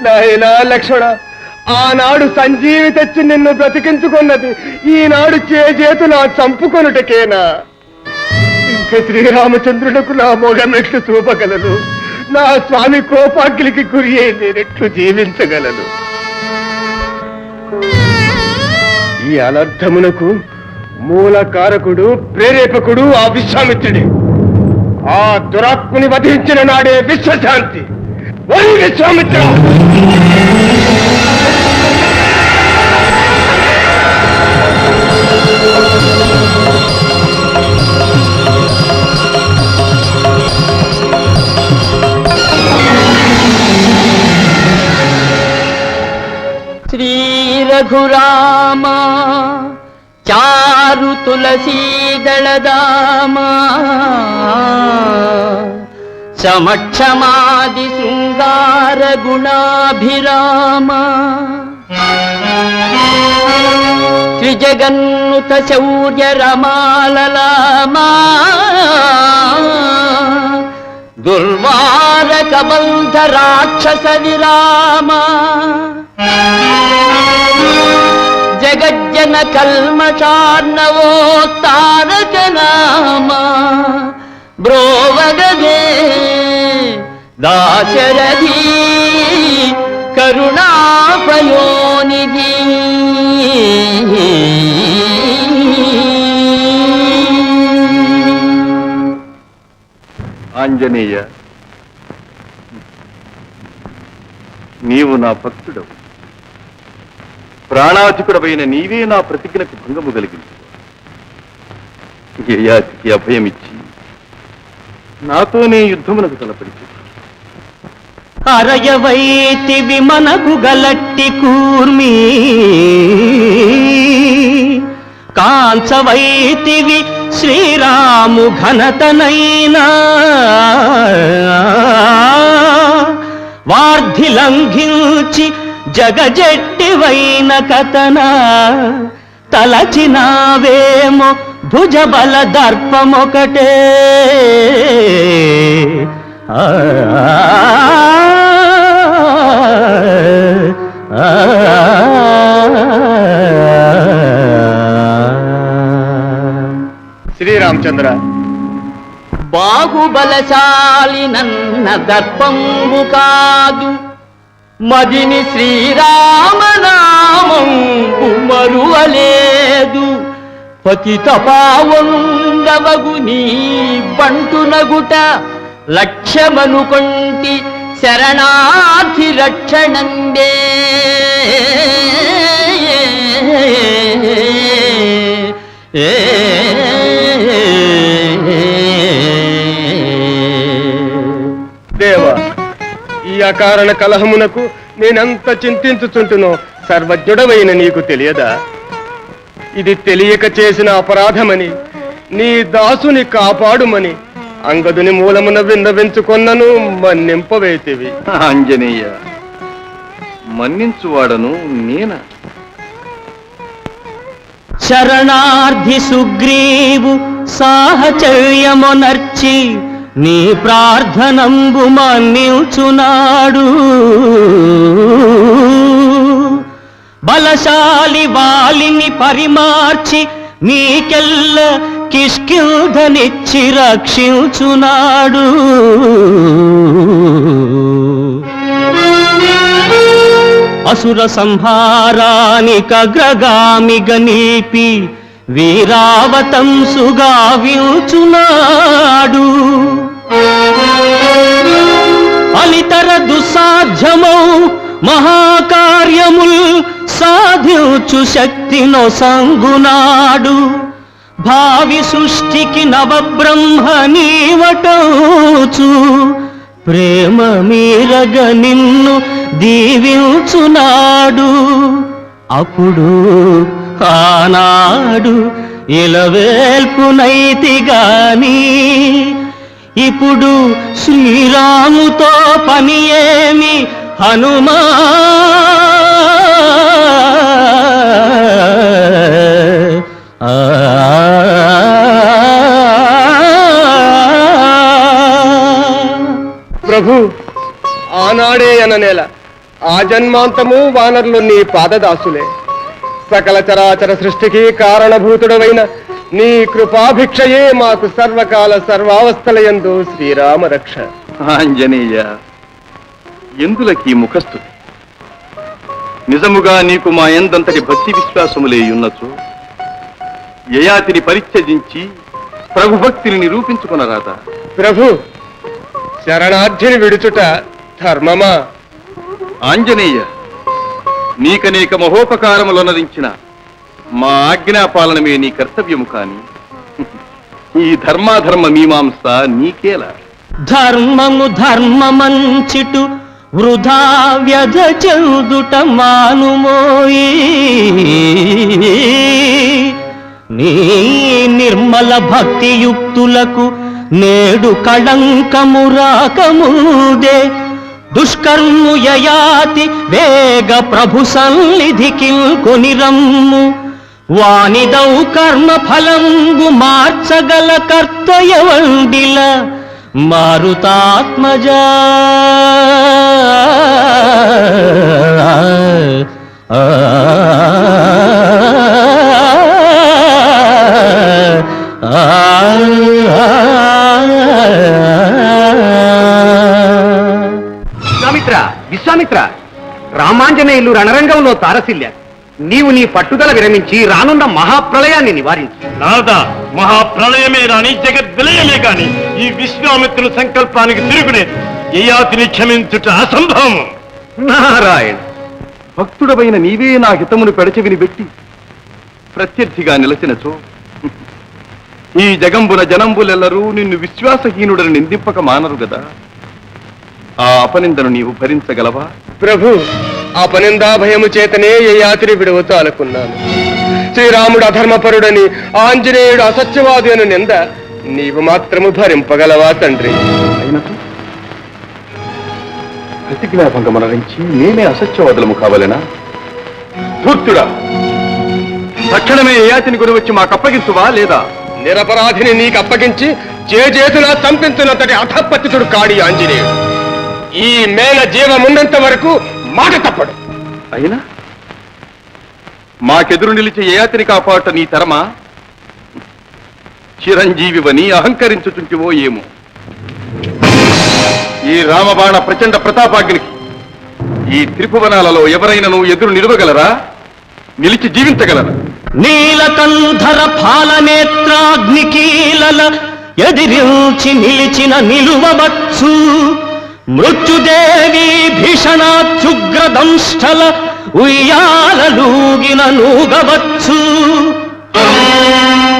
నాయనా లక్ష్మణ, ఆనాడు సంజీవి తెచ్చి నిన్ను బ్రతికించుకున్నది ఈనాడు చేతులా చంపుకొనుటకేనా? ఇంక శ్రీరామచంద్రులకు నా మొగమెట్లు చూపగలను? నా స్వామి కోపాగ్నికి గురి అయి నేనెట్లు జీవించగలను? ఈ అనర్థమునకు మూల కారకుడు ప్రేరేపకుడు ఆ విశ్వామిత్రుడే. ఆ దురాత్ముని వధించిన నాడే విశ్వశాంతి. విశ్వామిత్ర! శ్రీ రఘురామ చారు తులసీదళదామ సమక్షమాది శృంగార గుణాభిరామ త్రిజగన్నుత శౌర్య రమాలలామ దుర్వార కబంధ రాక్షస విరామ జగజ్జన కల్మషార్ణవోత్తారక నామ బ్రోవగదే దాశరథి కరుణాపయోనిధి. ఆంజనేయ, నీవు నా భక్తుడవు. ప్రాణాధికుడవైన నీవే నా ప్రతిజ్ఞకు భంగము కలిగించు. యయాతికి అభయమిచ్చి నాతోనే యుద్ధమునకు తలపరిచు. అరయవైతివి మనకు గలట్టి కూర్మి కాంచవైతివి శ్రీరాము ఘనతనైనా వార్ధి లంఘించి జగజెట్టివైన కథన తలచినావేమో భుజబల దర్పమొకటే. శ్రీరామచంద్ర, బాహుబలశాలి నన్న దర్పంబు కాదు మదిని శ్రీరామనామంబు మరువలేదు. పతిత పావండవగు నీ బంటునగుట లక్ష్యమనుకొంటి శరణార్థి రక్షణందే. దేవ, ఈ అకారణ కలహమునకు నేనెంత చింతించుచుంటునో సర్వజ్ఞుడవైన నీకు తెలియదా? ఇది తెలియక చేసిన అపరాధమని, నీ దాసుని కాపాడుమని అంగదుని మూలమున విన్నవించుకొన్నను మన్నింపవేతివి. ఆంజనేయ, మన్నించువాడను నేనా? శరణార్థి సుగ్రీవు సాహచర్యమునర్చి నీ ప్రార్థనంబు మన్నించునాడు. బలశాలి వాలిని పరిమార్చి నీకెల్ల కిష్కింధనిచ్చి రక్షించునాడు. అసుర సంహారానికగ్రగామిగా నిలిపి వీరావతంసుగా వించునాడు. అనితర దుస్సాధ్యమౌ మహాకార్యముల్ సాధించు శక్తినో సంగునాడు. భావి సృష్టికి నవబ్రహ్మ నీవటోచు ప్రేమ మీరగ నిన్ను దీవించునాడు. అప్పుడు ఆనాడు ఇలవేల్పునైతి గాని ఇప్పుడు శ్రీరాముతో పని ఏమి హనుమా? ప్రభు, ఆనాడే అననేల ఆ జన్మాంతము వానరులు నీ పాదదాసులే. సకల చరాచర సృష్టికి కారణభూతుడవైన నీ కృపాభిక్షయే మాకు సర్వకాల సర్వావస్థలయందు శ్రీరామ రక్ష. ఆంజనేయ, ఎందులకి ముఖస్థుతి? నిజముగా నీకు మా ఎందంతటి భక్తి విశ్వాసములే ఉన్నచో యయాతిని పరిత్యజించి ప్రభుభక్తిని నిరూపించుకునరాదా? ప్రభు, శరణార్థిని విడుచుట ధర్మమా? ఆంజనేయ, నీకనేక మహోపకారములనరించిన మా ఆజ్ఞాపాలనమే నీ కర్తవ్యము కాని ఈ ధర్మాధర్మ మీమాంస నీకేలా? ధర్మము ధర్మమంచిటు వృధా వ్యధ చెందుట మానుమోయి. నీ నిర్మల భక్తియుక్తులకు నేడు కళంకము రాకముదే దుష్కర్ము యయాతి వేగ ప్రభు సన్నిధికి కొనిరమ్ము. వానిదౌ కర్మ ఫలంబు మార్చగల కర్తయవండిల మారుతాత్మజా. విశ్వామిత్ర, రామాంజనేయులు రణరంగంలో తారసిల్లారు. నీవు నీ పట్టుదల విరమించి రానున్న మహాప్రళయాన్ని నివారించు. నారద, మహాప్రళయమే రాని జగద్విలయమే కాని ఈ విశ్వామిత్రుల సంకల్పానికి తిరుగులేదు. యయాతిని క్షమించుట అసంభవం. నారాయణ, భక్తుడవైన నీవే నా హితమును పెడచెవిని పెట్టి ప్రత్యర్థిగా నిలచినచో ఈ జగంబున జనంబులెల్లరూ నిన్ను విశ్వాసహీనుడని నిందింపక మానరు గదా. ఆ అపనిందను నీవు భరించగలవా? ప్రభు, అపనిందా భయము చేతనే యయాతిని విడవతో అనుకున్నాను. శ్రీరాముడు అధర్మపరుడని, ఆంజనేయుడు అసత్యవాది అని నింద నీవు మాత్రము భరింపగలవా తండ్రి? అయినట్టు ప్రతిజ్ఞాభంగమనరించి మేమే అసత్యవాదులము కావాలనా? ధూర్తుడా, తక్షణమే యయాతిని కొని వచ్చి మాకు అప్పగించువా లేదా? నిరపరాధిని నీకు అప్పగించి చేతులా చంపించినంతటి అధపతితుడు కాడి ఆంజనేయుడు. ఈ మేల జీవమున్నంత వరకు మాట తప్పడు. అయినా మాకెదురు నిలిచి యయాతిని కాపాట నీ తరమా? చిరంజీవివని అహంకరించుచుంటివో ఏమో. ఈ రామబాణ ప్రచండ ప్రతాపాగ్నికి ఈ త్రిభువనాలలో ఎవరైనా ఎదురు నిలవగలరా? నిలిచి జీవించగలరా? నీలకంధర పాలనేత్రాగ్నికీలల ఎదిరించి నిలిచిన నిలువవచ్చు. మృత్యుదేవి భీషణాత్యుగ్రదంష్టల ఉయ్యాలూగిన నూగవచ్చు.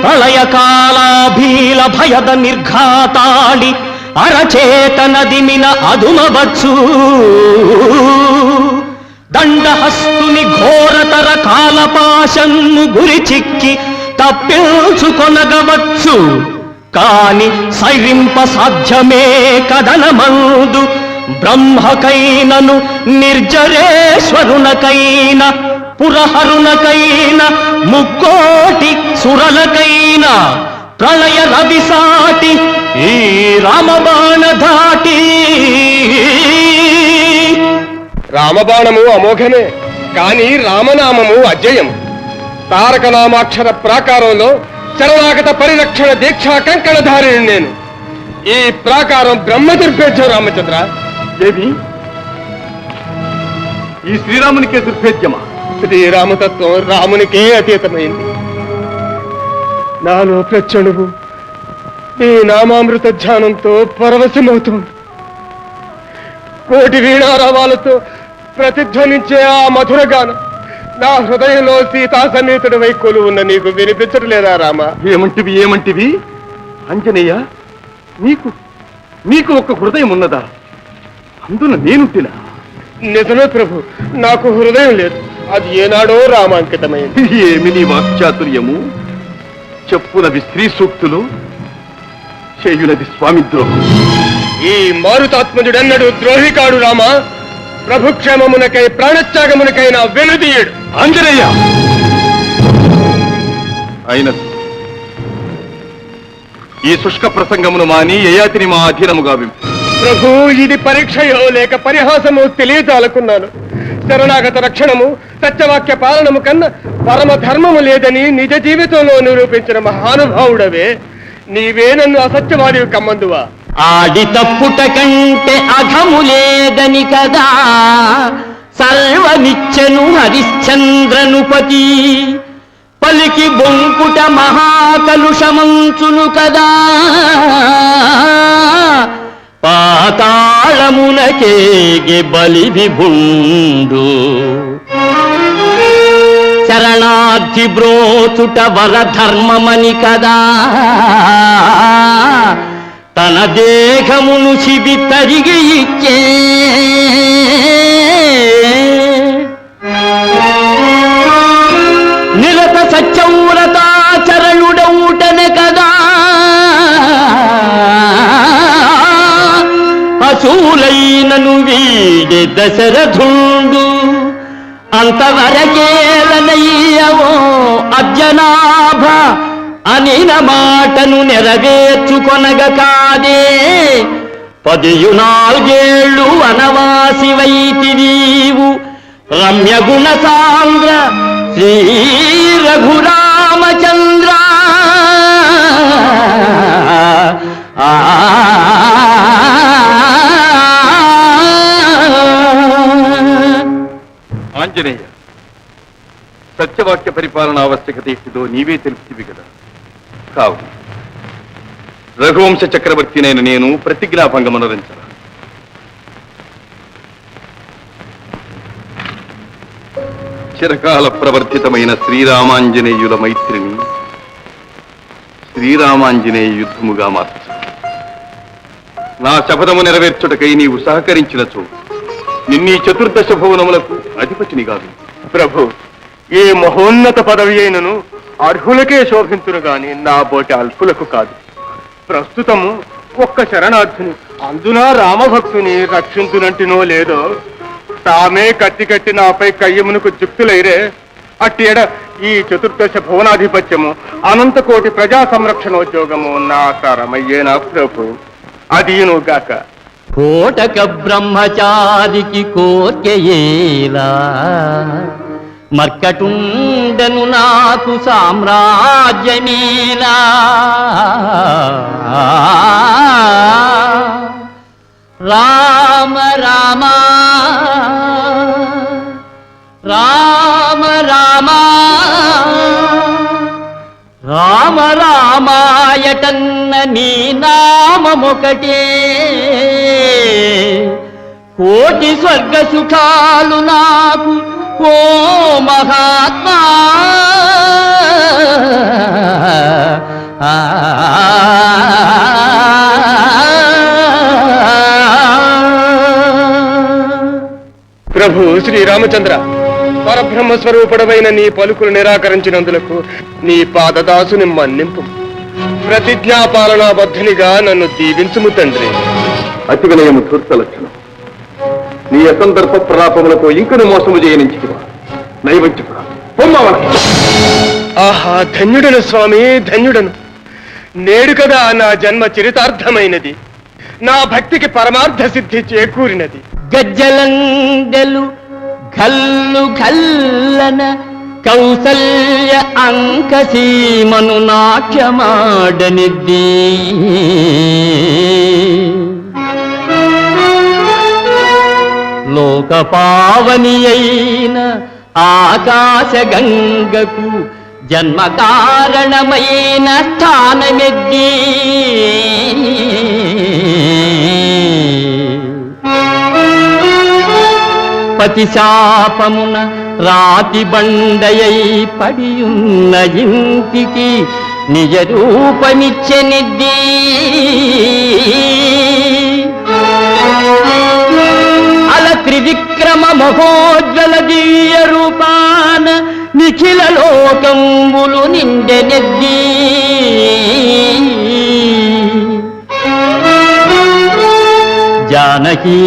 ప్రళయకాలాభీల భయద నిర్ఘాతాడి అరచేతనదిమిన అదుమవచ్చు. దండహస్తుని ఘోరతర కాలపాశన్ను గురి చిక్కి తప్పించుకొనగవచ్చు. కాని సైరింప సాధ్యమే కదనమందు బ్రహ్మకైనను నిర్జరేశ్వరునకైన పురహరునకైన ముక్కోటి సురలకైన ప్రళయ రవిసాటి ఈ రామబాణ ధాటి. రామబాణము అమోఘమే, కాని రామనామము అజయం. తారకనామాక్షర ప్రాకారంలో శరణాగత పరిరక్షణ దీక్షా కంకణధారిని నేను. ఈ ప్రాకారం బ్రహ్మదుర్భేద్యం రామచంద్ర. దేవి, ఈ శ్రీరామునికే దుర్భేద్యమా? శ్రీరామతత్వం రామునికే అతీతమైంది. నాలో ప్రచణువు ఈ నామామృత ధ్యానంతో పరవశమవుతుంది. కోటి వీణారావాలతో ప్రతిధ్వనించే ఆ మధుర గానం నా హృదయంలో సీతా సమేతుడి వైకోలు ఉన్న నీకు వినిపించట్లేదా రామా? ఏమంటివి అంజనేయ, నీకు ఒక హృదయం ఉన్నదా? అందున నేను తినా? నిజమే ప్రభు, నాకు హృదయం లేదు. అది ఏనాడో రామాంకితమైంది. ఏమి నీ వాక్చాతుర్యము! చెప్పునవి స్త్రీ సూక్తులు, చేయునది స్వామిద్రోహం. ఈ మారుతాత్మజుడన్నడు ద్రోహికాడు రామా. ప్రభుక్షేమమునకై ప్రాణత్యాగమునకైనా వెనుదీయుడు. ఆంజనేయ, అయినది ఈ శుష్క ప్రసంగమును మాని యయాతిని మా అధీనముగా వింపు. ప్రభు, ఇది పరీక్షయో లేక పరిహాసమో తెలియజాలకున్నాను. శరణాగత రక్షణము సత్యవాక్య పాలనము కన్నా పరమ ధర్మము లేదని నిజ జీవితంలో నిరూపించిన మహానుభావుడవే. నీవే నన్ను అసత్యవాదివి కమ్మందువా? ఆడి తప్పుట కంటే అఘము లేదని కదా సర్వమిచ్చెను హరిశ్చంద్రనుపతి. పలికి బొంకుట మహాకలుషమంచును కదా పాతాళమునకేగే బలి విభుండు. శరణార్థి బ్రోచుట వరధర్మమని కదా తన దేహమును శిబి తరిగి ఇచ్చే. నిరత సత్యవ్రతాచరణుడౌటనే కదా అసూలైనను వీడే దశరథుండు. అంతవరకేలనయ్యవో అర్జనాభ అనిన మాటను నెరవేర్చుకొనగ కాదే 14 వనవాసివైతిరీవు రమ్య గుణ సాంద్ర శ్రీ రఘురామచంద్ర. ఆంజనేయ, సత్యవాక్య పరిపాలన ఆవశ్యకత ఏమిటో నీవే తెలుపుతివి కదా. కావు రఘువంశ చక్రవర్తినైన నేను ప్రతిజ్ఞాభంగం అనుసరించరా? చిరకాల ప్రవర్తితమైన శ్రీరామాంజనేయుల మైత్రిని శ్రీరామాంజనేయ యుద్ధముగా మార్చు. నా శపథము నెరవేర్చుటకై నీవు సహకరించినచో నిన్నీ చతుర్దశ భువనములకు అధిపతిని కాదు. ప్రభు, ఏ మహోన్నత పదవి అయినను అర్హులకే శోభించును గాని నా బోటి అల్పులకు కాదు. ప్రస్తుతము ఒక్క శరణార్థుని అందునా రామభక్తుని రక్షించునంటినో లేదో తామే కత్తి కట్టి నాపై కయ్యమునకు జిక్తులైరే. అట్టి ఎడ ఈ చతుర్దశ భువనాధిపత్యము అనంతకోటి ప్రజా సంరక్షణోద్యోగము నా తరమయ్యేనా ప్రభు. అదీనుగాక. కోటక బ్రహ్మచారికి కోర్కెయేలా మర్కటుండను నాకు సామ్రాజ్యమేలా. రామ రామ రామ రామ రామ రామాయటన్న నీ నామమొకటే కోటి స్వర్గ సుఖాలు నాకు ఓ మహాత్మా. ప్రభు శ్రీరామచంద్ర, పరబ్రహ్మ స్వరూపుడమైన నీ పలుకులు నిరాకరించినందులకు నీ పాదదాసుని మన్నింపు. ప్రతిజ్ఞాపాలనాబద్ధునిగా నన్ను దీవించుము తండ్రి. అతి వినయము ధూర్త లక్షణం. నీ అసందర్భ ప్రలాపములతో ఇంకను మోసము చేయనించితివా నైవంచుకురా. పొమ్మవన. ఆహా, ధన్యుడను స్వామి, ధన్యుడను. నేడు కదా నా జన్మ చరితార్థమైనది. నా భక్తికి పరమార్థ సిద్ధి చేకూరినది. గజ్జలందెలు ఘల్లు ఘల్లన కౌసల్య అంకసీమను నాట్యమాడనిద్ది. లోకపావని అయిన ఆకాశ గంగకు జన్మ కారణమైన స్థానమెద్ది. పతి శాపమున రాతి బండయై పడియున్న ఇంటికి నిజ రూపమిచ్చెనిద్ది. అల త్రివిక్రమ మహోజ్వల దివ్య రూపాన నిఖిల లోకంబులు నిండెనెద్ది. జానకీ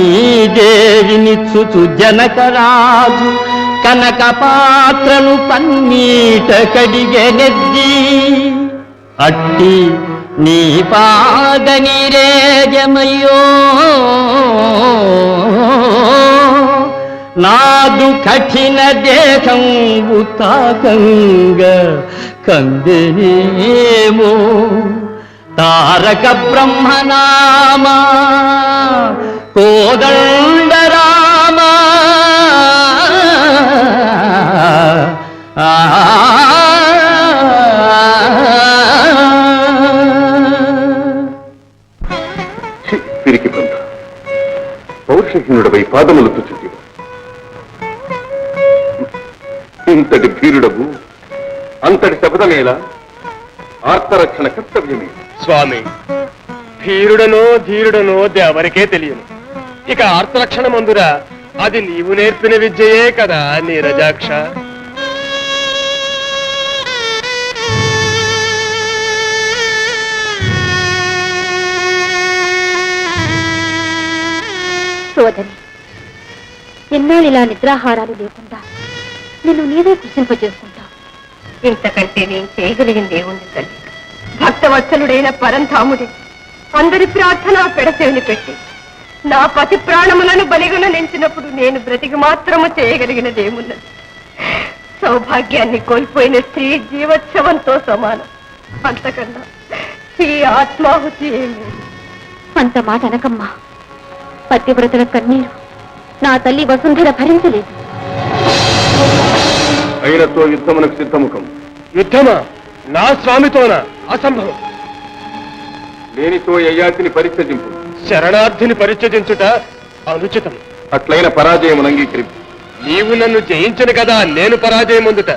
దేవినిచ్చుచు జనకరాజు కనక పాత్రను పన్నీట కడిగెనెద్ది. అట్టి నీ పాదనిరేజమయ్యో నాదు కఠిన దేహంబు తాకంగ కందెనేమో తారక బ్రహ్మనామా కోదండరామ పిరికి బంధ పౌరుషహీనుడపై పాదములు తుచుటి ఇంతటి ధీరుడవు అంతటి శపథమేలా ఆర్తరక్షణ కర్తవ్యమే. స్వామి, ధీరుడనో దేవరికే తెలియను. ఇక ఆర్తలక్షణ మందురా అది నీవు నేర్పిన విద్యయే కదా నీరజాక్ష. సోదరి, ఎన్నాళ్ళు ఇలా నిద్రాహారాలు లేకుండా నిన్ను నీదే కృషింపజేసుకుంటావు. ఇంతకంటే నేను చేయగలిగింది ఏముంది తల్లి? భక్తవత్సలుడైన పరంధాముడి అందరి ప్రార్థన పెడసేవిని పెట్టి నా పతి ప్రాణములను బలిగొన నించినప్పుడు నేను బ్రతికి మాత్రము చేయగలిగినది ఏమున్నది? సౌభాగ్యాన్ని కోల్పోయిన స్త్రీ జీవోత్సవంతో సమానం. అంతకన్నా ఈ ఆత్మాహుతి ఏమి? అంత మాట అనకమ్మా. పతివ్రతల కన్నీరు నా తల్లి వసుంధర భరించలేదు. అయినతో యుద్ధమునకు సిద్ధముఖం. యుద్ధమా? నా స్వామితోనా? అసంభవం. లేనితో యయాతిని పరిత్యజింపు. శరణార్థిని పరిత్యజించుట అనుచితం. అట్లైన పరాజయమును అంగీకరింపు. నీవు నన్ను జయించను కదా నేను పరాజయముందుట.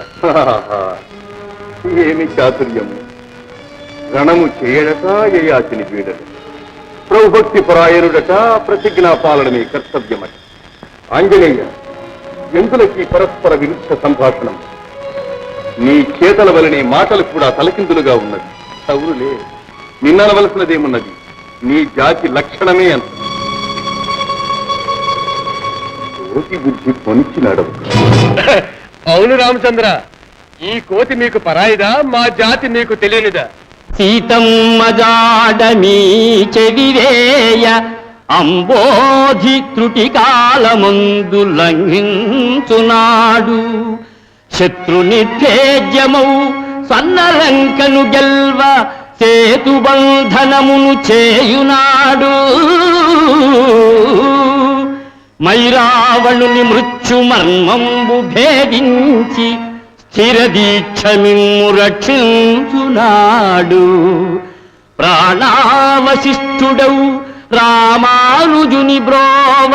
ఏమి చాతుర్యము! రణము చేయడట యయాతిని వీడట, ప్రభుభక్తి పరాయణుడట, ప్రతిజ్ఞా పాలనమే కర్తవ్యమట. ఆంజనేయ, ఎందులకి పరస్పర విరుద్ధ సంభాషణం? నీ చేతల వలనే మాటలు కూడా తలకిందులుగా ఉన్నది. అవునులే, నిన్ననవలసినదేమున్నది? నీ జాతి లక్షణమే అంత. కోతి బుద్ధి పొనిచ్చినాడవు. అవును రామచంద్ర, ఈ కోతి మీకు పరాయిదా? మా జాతి మీకు తెలియనిదా? సీతమ్మ జాడమీ చెవివేయ అంబోధి త్రుటి కాలమందు లంఘించునాడు. శత్రు నిర్భేద్యమౌ సన్నలంకను గెల్వ సేతుబంధనమును చేయునాడు. మైరావణుని మృత్యు మర్మంబు భేదించి స్థిర దీక్షమిమ్ము రక్షించునాడు. ప్రాణావశిష్ఠుడవు రామానుజుని బ్రోవ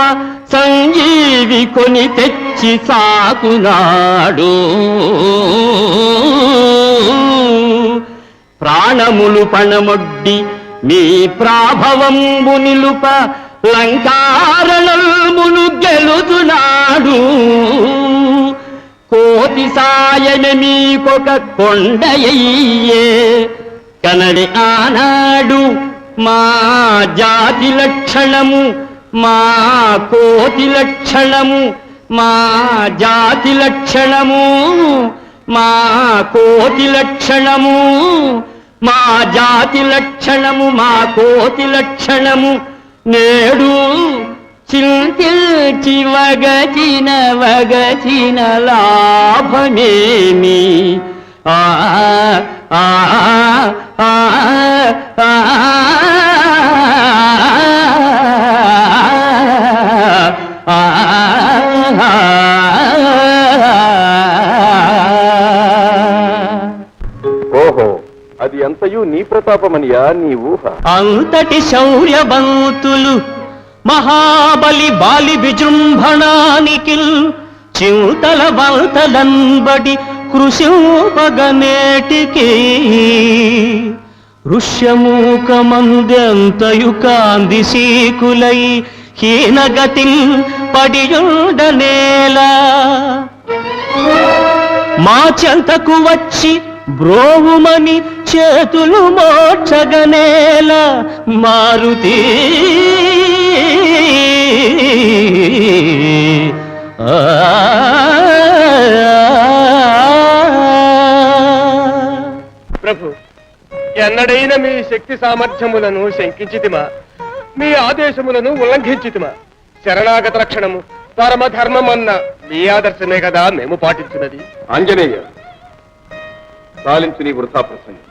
సంజీవి కొని తెచ్చి సాకునాడు. ప్రాణములు పణమొడ్డి మీ ప్రాభవంబు నిలుప లంకారణమును గెలుచునాడు. కోతి సాయన మీకొక కొండయ్యే కనడి ఆనాడు. మా జాతి లక్షణము మా కోతి లక్షణము, మా జాతి లక్షణము మా కోతి లక్షణము, మా జాతి లక్షణము మా కోతి లక్షణము నేడు చింతిల్చి వగచిన లాభమేమి? ఆ ఆ ఆ ఆ ఓహో, అది ఎంతయు నీ ప్రతాపమనియా నీ ఊహ? అంతటి శౌర్యవంతులు మహాబలి బాలి విజృంభణానికి చింతల వంతలంబడి కృషింపగనేటికి ఋష్యమూకమందెంతయు కాంది సీకులై హీనగతిల్ పడియుండనేలా. మా చెంతకు వచ్చి బ్రోవుమని చేతులు మోక్షగనేల మారుతి. ప్రభు, ఎన్నడైన మీ శక్తి సామర్థ్యములను శంకించితిమా? మీ ఆదేశములను ఉల్లంఘించితిమా? శరణాగత రక్షణము పరమధర్మమన్న మీ ఆదర్శమే కదా మేము పాటించినది. ఆంజనేయ, సాలించు నీ వృథా ప్రసంగం.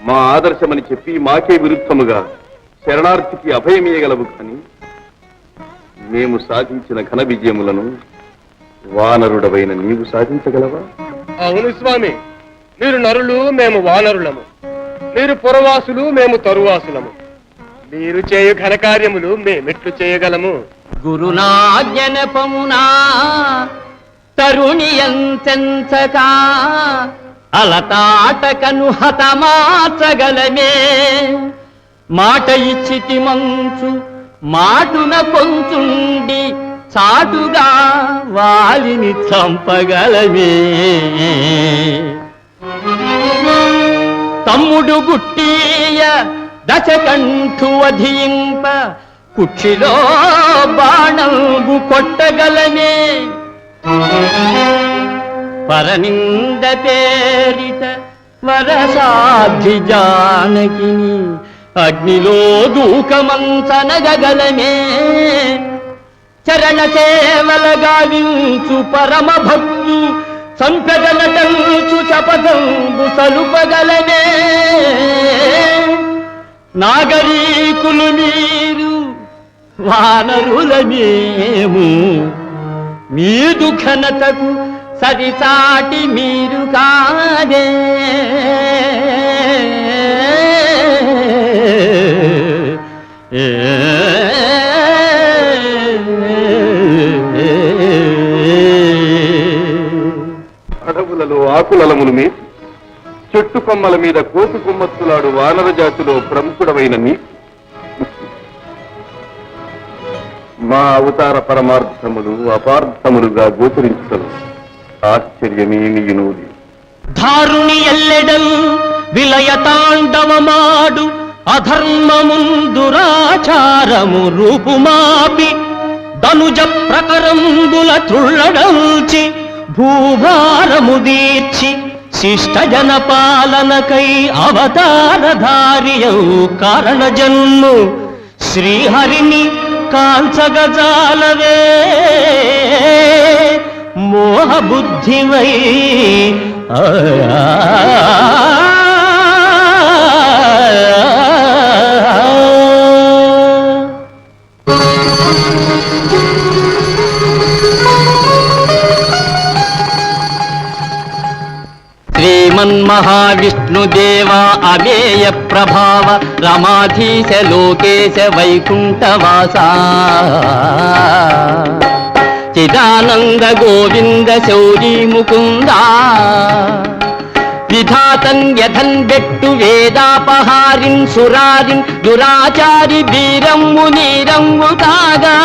మా ఆదర్శమని చెప్పి మాకే విరుద్ధముగా శరణార్థికి అభయమీయగలవు కానీ మేము సాధించిన ఘన విజయములను వానరుడవైన నీవు సాధించగలవా? అవును స్వామి, మీరు నరులు, మేము వానరులము. మీరు పురవాసులు, మేము తరువాసులము. మీరు చేయు ఘనకార్యములు మేమెట్లు చేయగలము? గురునాజ్ఞనపమునా తరుణియంచక అలతాటకను హతమాచగలమే. మాట ఇచ్చితి మంచు మాటున కొంచుండి చాటుగా వాలిని చంపగలమే. తమ్ముడు గుట్టీయ దశకంఠు వధింప కుక్షిలో బాణంబు కొట్టగలమే. పరనింద పేరిట వరసాధ్వి జానకిని అగ్నిలో దూకమంచనగలమే. చరణ సేవల గావించు పరమ భక్తు సంపెదనటంచు చపదంబు సలుపగలమే. నాగరీకులు మీరు, వానరుల మేము, మీదు ఘనతకు సరిసాటి మీరు కాదే. అడవులలో ఆకులలములు మీ చెట్టు కొమ్మల మీద కోటు కొమ్మత్తులాడు వానర జాతిలో ప్రముఖుడవైన నీ మా అవతార పరమార్థములు అపార్థములుగా గోచరించడం ఆశ్చర్యమేమియునూది. ధారుని ఎల్లెడల్ విలయతాండవమాడు అధర్మముందురాచారము రూపుమాపి ధనుజ ప్రకరంబుల త్రుళ్ళడల్చి భూభారము దీర్చి శిష్ట జన పాలనకై అవతారధారియౌ కారణ జన్ము శ్రీహరిని కాంచగజాలవే. మోహబుద్ధివై శ్రీమన్మహావిష్ణుదేవా అవేయ ప్రభావ రమాధీశ లోకేశ వైకుంఠవాసా చిదానంద గోవింద శౌరీ ముకుందా విధాతం యథన్ బెట్టు వేదాపహారిన్ సురారిన్ దురాచారి వీరమ్ము నీరమ్ము కాగా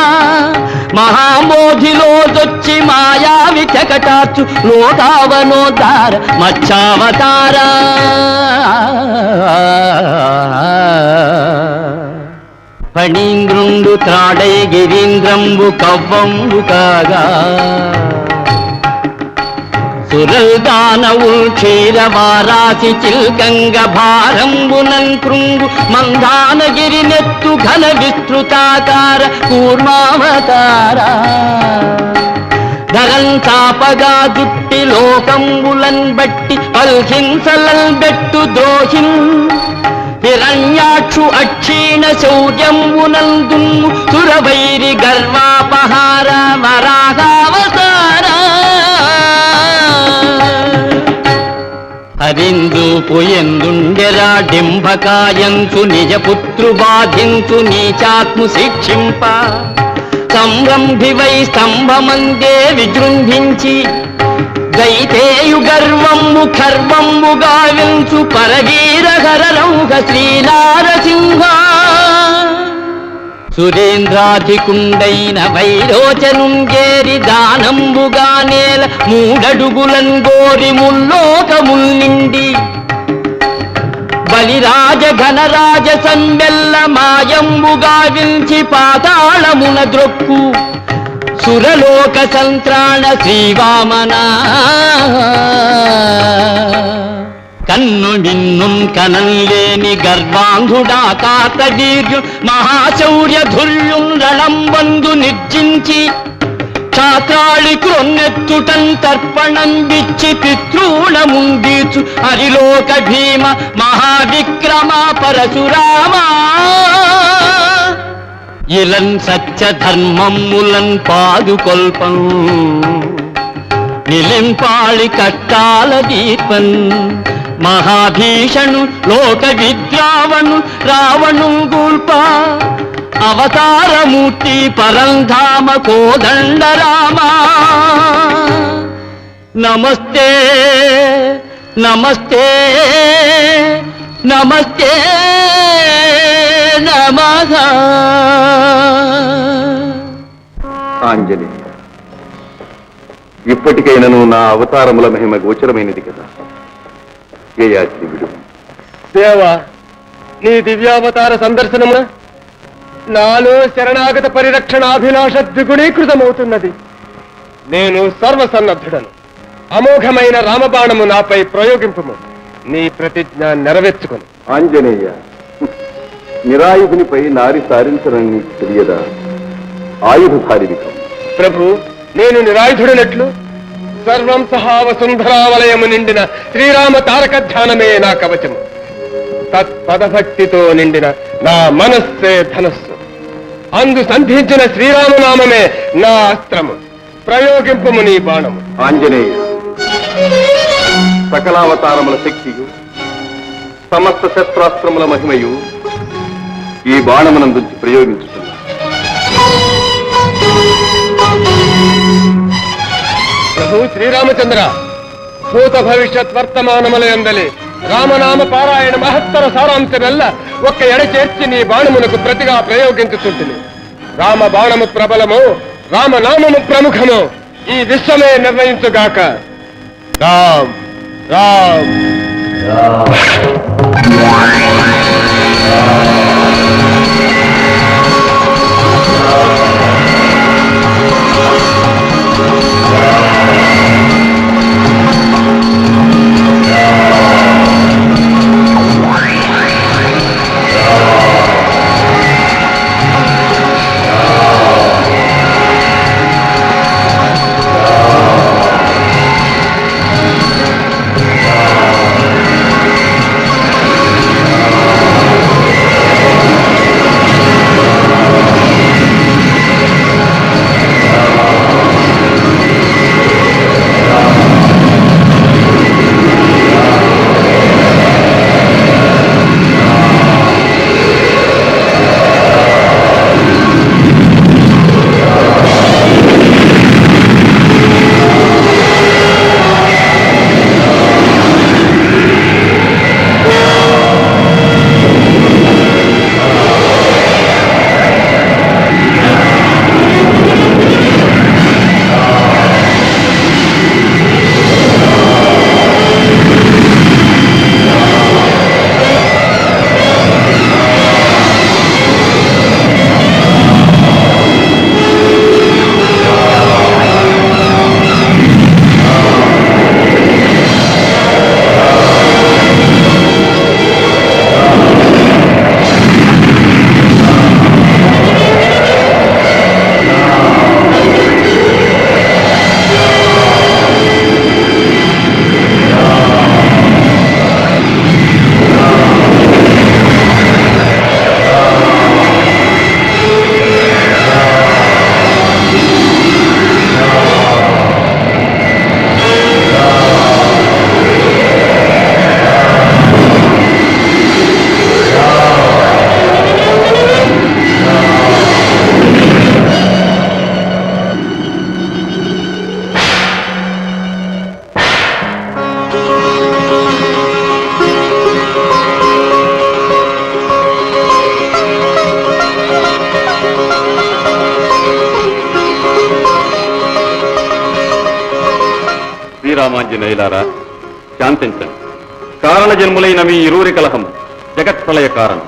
మహామోధిలో దొచ్చి మాయావి చకటాచు లోకావనోద్ధార మచ్చావతారా. ఫణీంద్రుండు త్రాడై గిరీంద్రంబు కవ్వంబు కాగా సురల్దానవుల్ క్షీరవారాసి చిల్కంగ భారంబునన్ కృంగు మందానగిరి నెత్తు ఘన విస్తృతాకార కూర్మావతార. ధరన్ చాపగా జుట్టి లోకంబులన్ బట్టి పల్హింసలల్ బెట్టు ద్రోహిన్ హిరణ్యాక్షు అక్షీణ శౌర్యంబునందున్ము సురవైరి గర్వాపహార వరాహావతార. హరిందూపు ఎందుండెరా డింభకాయంచు నిజపుత్రు బాధించు నీచాత్ము శిక్షింప సంరంభివై స్తంభమందే విజృంభించి దైతేయు గర్వమ్ము ఖర్వమ్ము గావించు పరవీర హరరౌహ శ్రీనారసింహ. సురేంద్రాధికుండైన వైరోచనుంగేరి దానంబుగా నేల మూడడుగులన్ గోరి ముల్లోకముల్ నిండి బలిరాజ ఘనరాజ సంబెల్ల మాయంబుగా విల్చి పాతాళమున ద్రొక్కు సురలోక సంత్రాణ శ్రీవామన. కన్ను మిన్నున్ కనంలేని గర్వాంధుడా కాతవీర్యు మహాశౌర్య ధుర్యున్ రణంబందు నిర్జించి క్షాత్రాళి క్రొన్నెత్తుటం తర్పణం బిచ్చి పితృణముందీచు హరిలోక భీమ మహావిక్రమ పరశురామా ఇలన్ సత్య ధర్మములన్ పాదుకొల్పం నిలింపాళి కష్టాల దీపన్ మహాభీషణు లోక విద్రావణు రావణు గూల్ప అవతారమూర్తి పరంధామ కోదండరామా నమస్తే నమస్తే నమస్తే నమః. ఆంజనేయ, ఇప్పటికైనను నా అవతారముల మహిమ గోచరమైనది కదా. యయాతి విడుము. దేవా, నీ దివ్యావతార సందర్శనమున నాలో శరణాగత పరిరక్షణాభిలాష ద్విగుణీకృతమవుతున్నది. నేను సర్వసన్నద్ధుడను. అమోఘమైన రామబాణము నాపై ప్రయోగింపుము. నీ ప్రతిజ్ఞ నెరవేర్చుకును. ఆంజనేయ, నిరాయుధునిపై నారి సారించడం నీకు తెలియదా? ఆయుధధారివికం. ప్రభు, నేను నిరాయుధుడనట్లు సర్వం సహావసుంధరావలయము నిండిన శ్రీరామ తారక ధ్యానమే నా కవచము. తత్పదభక్తితో నిండిన నా మనస్సే ధనస్సు. అందు సంధించిన శ్రీరామనామమే నా అస్త్రము. ప్రయోగింపుము నీ బాణము. ఆంజనేయ, సకలావతారముల శక్తియు సమస్త శస్త్రాస్త్రముల మహిమయు ఈ బాణమునందుంచి ప్రయోగించుతున్నా. ప్రభు శ్రీరామచంద్ర, భూత భవిష్యత్ వర్తమానములందలి రామనామ పారాయణ మహత్తర సారాంశమెల్ల ఒక్క ఎడ చేర్చి నీ బాణమునకు ప్రతిగా ప్రయోగించుతుంటుంది. రామ బాణము ప్రబలము, రామనామము ప్రముఖము. ఈ విశ్వమే నిర్ణయించుగాక. రామ్ రామ్ శ్రీరామాంజనేయులారా, శాంతించండి. కారణ జన్ములైన మీ ఇరువురి కలహం జగత్ప్రళయ కారణం.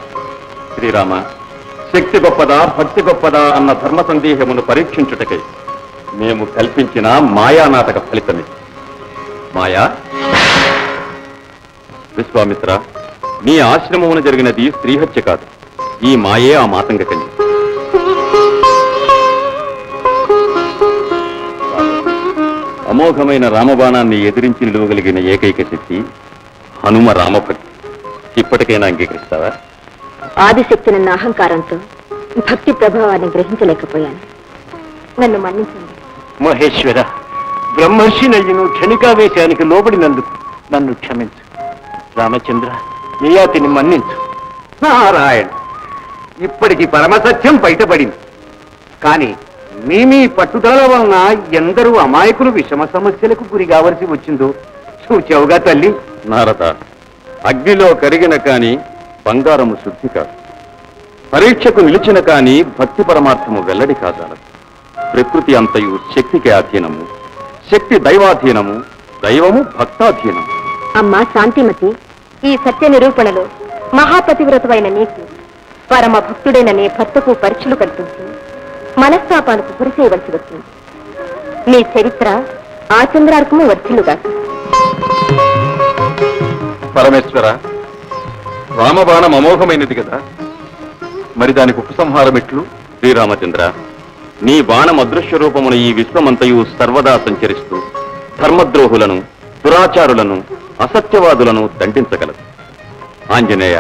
శ్రీరామ, శక్తి గొప్పదా భక్తి గొప్పదా అన్న ధర్మ సందేహమును పరీక్షించుటకై మేము కల్పించిన మాయానాటక ఫలితమే. మాయా, విశ్వామిత్ర, నీ ఆశ్రమమున జరిగినది స్త్రీహత్య కాదు, ఈ మాయే ఆ మాతంగ కన్య. అమోఘమైన రామబాణాన్ని ఎదిరించి నిలువగలిగిన ఏకైక శక్తి హనుమ రామభక్తి. ఇప్పటికైనా అంగీకరిస్తావా? ఆదిశక్తి నన్న అహంకారంతో భక్తి ప్రభావాన్ని గ్రహించలేకపోయాను. నన్ను మన్నించండి. మహేశ్వర, బ్రహ్మర్షి నయ్యను క్షణికావేశానికి లోబడినందుకు నన్ను క్షమించు. రామచంద్ర, యయాతిని మన్నించు. నారాయణ, ఇప్పటికి పరమసత్యం బయటపడింది. కానీ మీ పట్టుదల వలన ఎందరూ అమాయకులు విషమ సమస్యలకు గురి కావలసి వచ్చిందో చూచావుగా తల్లి. నారద, అగ్నిలో కరిగిన కాని బంగారము శుద్ధి కాదు, పరీక్షకు నిలిచిన కాని భక్తి పరమార్థము వెల్లడి కాదాలదు. ప్రకృతి అంతయు శక్తికి అధీనము, శక్తి దైవాధీనము, దైవము భక్తాధీనము. అమ్మా శాంతిమతి, ఈ సత్య నిరూపణలో మహాపతివ్రతమైన నీకు పరమ భక్తుడైన నీ భర్తకు పరీక్షలు కల్పించి మనస్తాపాలకు గురి చేయవలసి వచ్చింది. నీ చరిత్ర ఆ చంద్రార్కము వర్ధిల్లుగా. పరమేశ్వర, రామబాణం అమోఘమైనది కదా, మరి దానికి ఉపసంహారం ఎట్లు? శ్రీరామచంద్ర, నీ బాణం అదృశ్య రూపమున ఈ విశ్వమంతయు సర్వదా సంచరిస్తూ ధర్మద్రోహులను, దురాచారులను, అసత్యవాదులను దండించగలదు. ఆంజనేయ,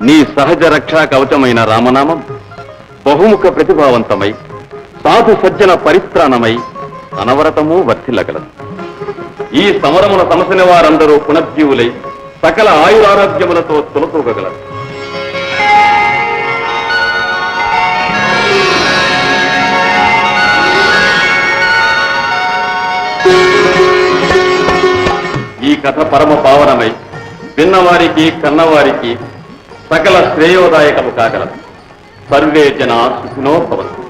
నీ సహజ రక్షా కవచమైన రామనామం బహుముఖ ప్రతిభావంతమై సాధు సజ్జన పరిత్రాణమై అనవరతము వర్ధిల్లగలదు. ఈ సమరమున సమసిన వారందరూ పునర్జీవులై సకల ఆయురారోగ్యములతో తొలతూగగలరు. ఈ కథ పరమ పావనమై విన్నవారికి కన్నవారికి సకల శ్రేయోదాయకము కాగలదు. సర్వే జనా సుఖినో భవంతు.